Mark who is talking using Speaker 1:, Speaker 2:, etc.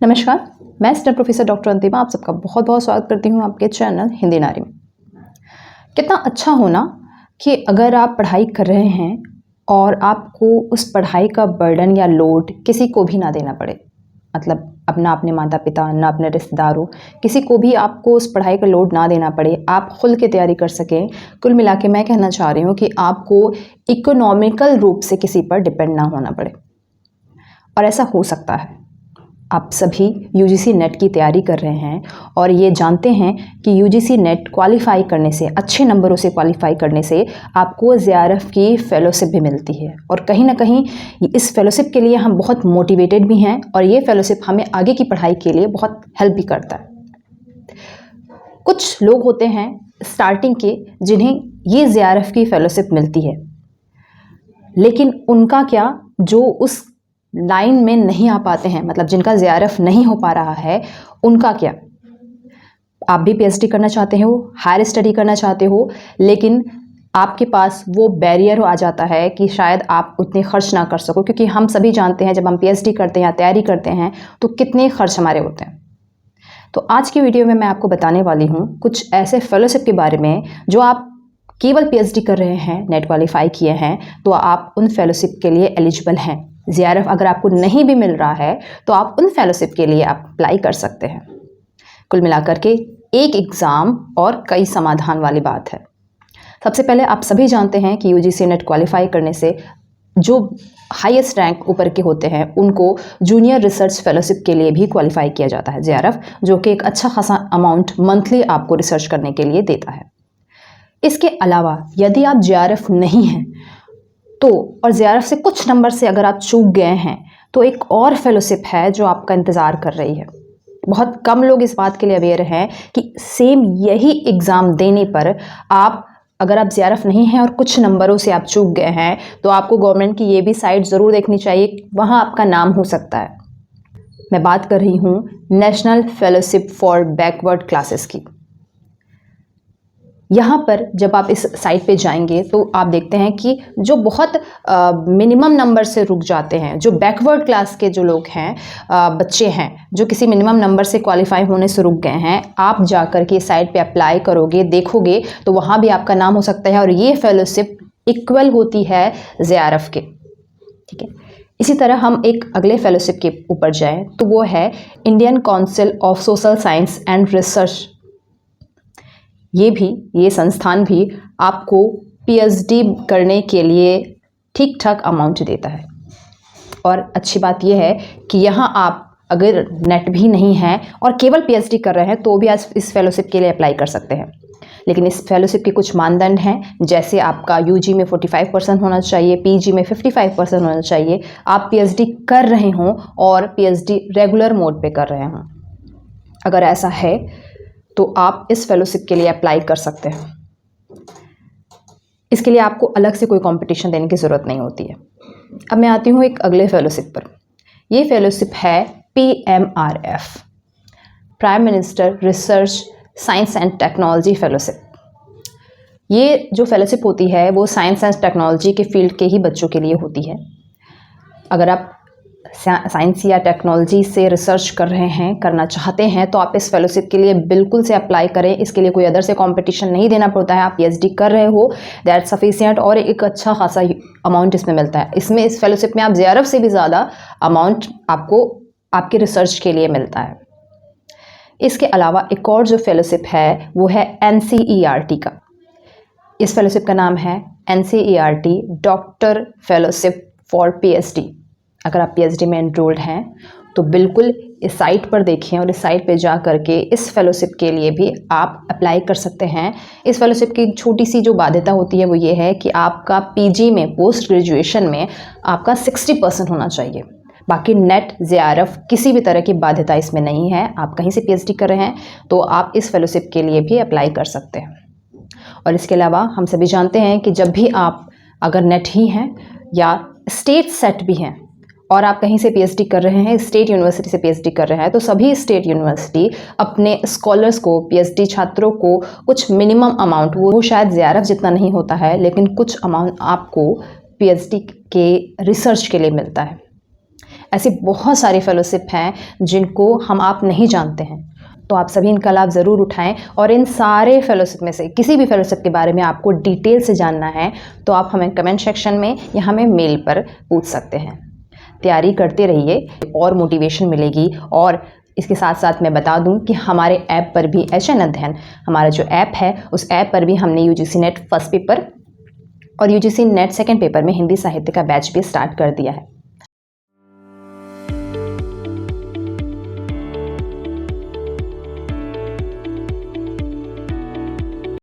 Speaker 1: नमस्कार, मैं student professor doctor अंतिमा आप सबका बहुत बहुत स्वागत करती हूँ आपके चैनल हिंदी नारी में। कितना अच्छा होना कि अगर आप पढ़ाई कर रहे हैं और आपको उस पढ़ाई का बर्डन या लोड किसी को भी ना देना पड़े, मतलब अपना अपने माता पिता ना अपने रिश्तेदारों, किसी को भी आपको उस पढ़ाई का लोड ना देना पड़े, आप खुल के तैयारी कर सकें। कुल मिला के मैं कहना चाह रही हूँ कि आपको इकोनॉमिकल रूप से किसी पर डिपेंड ना होना पड़े, और ऐसा हो सकता है। आप सभी यूजीसी नेट की तैयारी कर रहे हैं और ये जानते हैं कि यूजीसी नेट क्वालिफाई करने से, अच्छे नंबरों से क्वालिफाई करने से आपको जेआरएफ की फेलोशिप भी मिलती है, और कहीं ना कहीं इस फेलोशिप के लिए हम बहुत मोटिवेटेड भी हैं और ये फेलोशिप हमें आगे की पढ़ाई के लिए बहुत हेल्प भी करता है। कुछ लोग होते हैं स्टार्टिंग के जिन्हें ये जेआरएफ की फेलोशिप मिलती है, लेकिन उनका क्या, जो उस लाइन में नहीं आ पाते हैं, मतलब जिनका जेआरएफ नहीं हो पा रहा है, उनका क्या। आप भी पीएचडी करना चाहते हो, हायर स्टडी करना चाहते हो, लेकिन आपके पास वो बैरियर आ जाता है कि शायद आप उतने खर्च ना कर सको, क्योंकि हम सभी जानते हैं जब हम पीएचडी करते हैं या तैयारी करते हैं तो कितने खर्च हमारे होते हैं। तो आज की वीडियो में मैं आपको बताने वाली हूँ कुछ ऐसे फेलोशिप के बारे में जो आप केवल पीएचडी कर रहे हैं, नेट क्वालिफाई किए हैं, तो आप उन फेलोशिप के लिए एलिजिबल हैं। जेआरएफ अगर आपको नहीं भी मिल रहा है तो आप उन फेलोशिप के लिए आप अप्लाई कर सकते हैं। कुल मिलाकर के एक एग्ज़ाम और कई समाधान वाली बात है। सबसे पहले आप सभी जानते हैं कि यूजीसी नेट क्वालिफाई करने से जो हाईएस्ट रैंक ऊपर के होते हैं उनको जूनियर रिसर्च फेलोशिप के लिए भी क्वालिफाई किया जाता है जेआरएफ, जो कि एक अच्छा खासा अमाउंट मंथली आपको रिसर्च करने के लिए देता है। इसके अलावा यदि आप जेआरएफ नहीं हैं तो, और जेआरएफ से कुछ नंबर से अगर आप चूक गए हैं, तो एक और फेलोशिप है जो आपका इंतज़ार कर रही है। बहुत कम लोग इस बात के लिए अवेयर हैं कि सेम यही एग्ज़ाम देने पर आप, अगर आप जेआरएफ नहीं हैं और कुछ नंबरों से आप चूक गए हैं, तो आपको गवर्नमेंट की ये भी साइट ज़रूर देखनी चाहिए, वहाँ आपका नाम हो सकता है। मैं बात कर रही हूँ national fellowship for backward classes की। यहाँ पर जब आप इस साइट पे जाएंगे तो आप देखते हैं कि जो बहुत मिनिमम नंबर से रुक जाते हैं, जो बैकवर्ड क्लास के जो लोग हैं, बच्चे हैं जो किसी मिनिमम नंबर से क्वालिफाई होने से रुक गए हैं, आप जाकर के साइट पे अप्लाई करोगे, देखोगे तो वहाँ भी आपका नाम हो सकता है, और ये फेलोशिप इक्वल होती है जेआरएफ के। ठीक है, इसी तरह हम एक अगले फेलोशिप के ऊपर जाएँ तो वो है Indian council of social science and research. ये संस्थान भी आपको पीएचडी करने के लिए ठीक ठाक अमाउंट देता है। और अच्छी बात यह है कि यहाँ आप अगर नेट भी नहीं है और केवल पीएचडी कर रहे हैं तो भी आज इस फेलोशिप के लिए अप्लाई कर सकते हैं। लेकिन इस फेलोशिप के कुछ मानदंड हैं, जैसे आपका यूजी में 45% होना चाहिए, पीजी में 55% होना चाहिए, आप पीएचडी कर रहे हों और पीएचडी रेगुलर मोड पे कर रहे हों। अगर ऐसा है तो आप इस फेलोशिप के लिए अप्लाई कर सकते हैं। इसके लिए आपको अलग से कोई कंपटीशन देने की ज़रूरत नहीं होती है। अब मैं आती हूँ एक अगले फेलोशिप पर। ये फेलोशिप है PMRF, prime minister research science and technology fellowship. ये जो फेलोशिप होती है वो साइंस एंड टेक्नोलॉजी के फील्ड के ही बच्चों के लिए होती है। अगर आप साइंस या टेक्नोलॉजी से रिसर्च कर रहे हैं, करना चाहते हैं, तो आप इस फेलोशिप के लिए बिल्कुल से अप्लाई करें। इसके लिए कोई अदर से कंपटीशन नहीं देना पड़ता है। आप पीएचडी कर रहे हो, दैट सफिशिएंट, और एक अच्छा खासा अमाउंट इसमें मिलता है। इसमें इस फेलोशिप में आप जेआरएफ से भी ज़्यादा अमाउंट आपको आपके रिसर्च के लिए मिलता है। इसके अलावा एक और जो फेलोशिप है वो है एनसीईआरटी का। इस फेलोशिप का नाम है NCERT doctor fellowship for PhD. अगर आप पीएचडी में एनरोल्ड हैं तो बिल्कुल इस साइट पर देखें, और इस साइट पे जा करके इस फेलोशिप के लिए भी आप अप्लाई कर सकते हैं। इस फेलोशिप की छोटी सी जो बाध्यता होती है वो ये है कि आपका पीजी में, पोस्ट ग्रेजुएशन में आपका 60% होना चाहिए। बाकी नेट, जेआरएफ किसी भी तरह की बाध्यता इसमें नहीं है। आप कहीं से पीएचडी कर रहे हैं तो आप इस फेलोशिप के लिए भी अप्लाई कर सकते हैं। और इसके अलावा हम सभी जानते हैं कि जब भी आप अगर नेट ही हैं या स्टेट सेट भी हैं और आप कहीं से पीएचडी कर रहे हैं, स्टेट यूनिवर्सिटी से पीएचडी कर रहे हैं, तो सभी स्टेट यूनिवर्सिटी अपने स्कॉलर्स को, पीएचडी छात्रों को कुछ मिनिमम अमाउंट, वो शायद जेआरएफ जितना नहीं होता है, लेकिन कुछ अमाउंट आपको पीएचडी के रिसर्च के लिए मिलता है। ऐसी बहुत सारी फेलोशिप हैं जिनको आप नहीं जानते हैं। तो आप सभी इनका लाभ ज़रूर उठाएं और इन सारे फेलोशिप में से किसी भी फेलोशिप के बारे में आपको डिटेल से जानना है तो आप हमें कमेंट सेक्शन में या हमें मेल पर पूछ सकते हैं। तैयारी करते रहिए और मोटिवेशन मिलेगी। और इसके साथ साथ मैं बता दूं कि हमारे ऐप पर भी HN अध्ययन, हमारा जो ऐप है उस ऐप पर भी हमने UGC नेट फर्स्ट पेपर और UGC नेट सेकंड पेपर में हिंदी साहित्य का बैच भी स्टार्ट कर दिया है।